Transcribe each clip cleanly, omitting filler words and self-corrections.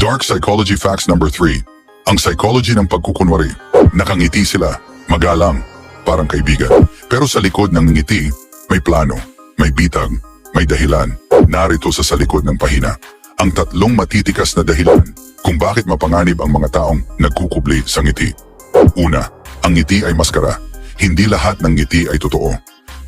Dark Psychology Facts number 3. Ang psychology ng pagkukunwari. Nakangiti sila, magalang, parang kaibigan. Pero sa likod ng ngiti, may plano, may bitag, may dahilan. Narito sa likod ng pahina. Ang tatlong matitikas na dahilan kung bakit mapanganib ang mga taong nagkukubli sa ngiti. Una, ang ngiti ay maskara. Hindi lahat ng ngiti ay totoo.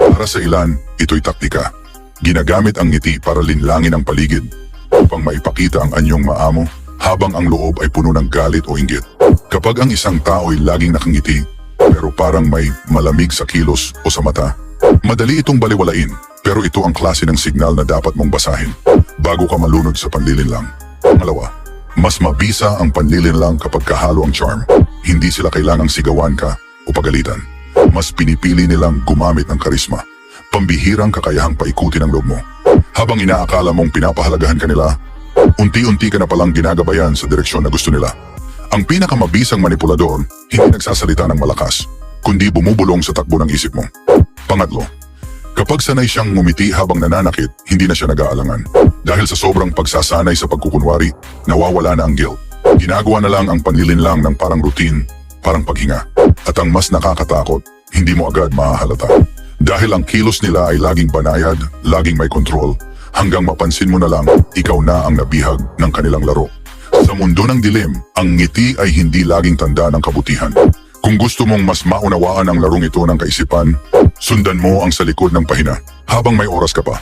Para sa ilan, ito'y taktika. Ginagamit ang ngiti para linlangin ang paligid upang maipakita ang anyong maamo habang ang loob ay puno ng galit o inggit. Kapag ang isang tao ay laging nakangiti pero parang may malamig sa kilos o sa mata, madali itong baliwalain, pero ito ang klase ng signal na dapat mong basahin bago ka malunod sa panlilinlang. Pangalawa, mas mabisa ang panlilinlang kapag kahalo ang charm. Hindi sila kailangang sigawan ka o pagalitan. Mas pinipili nilang gumamit ng karisma, pambihirang kakayahang paikutin ang loob mo. Habang inaakala mong pinapahalagahan ka nila, unti-unti ka na palang ginagabayan sa direksyon na gusto nila. Ang pinakamabisang manipulador, hindi nagsasalita ng malakas, kundi bumubulong sa takbo ng isip mo. Pangatlo, kapag sanay siyang ngumiti habang nananakit, hindi na siya nag-aalangan. Dahil sa sobrang pagsasanay sa pagkukunwari, nawawala na ang guilt. Ginagawa na lang ang panlilinlang ng parang routine, parang paghinga. At ang mas nakakatakot, hindi mo agad mahahalata. Dahil ang kilos nila ay laging banayad, laging may kontrol, hanggang mapansin mo na lang, ikaw na ang nabihag ng kanilang laro. Sa mundo ng dilim, ang ngiti ay hindi laging tanda ng kabutihan. Kung gusto mong mas maunawaan ang larong ito ng kaisipan, sundan mo ang sa likod ng pahina habang may oras ka pa.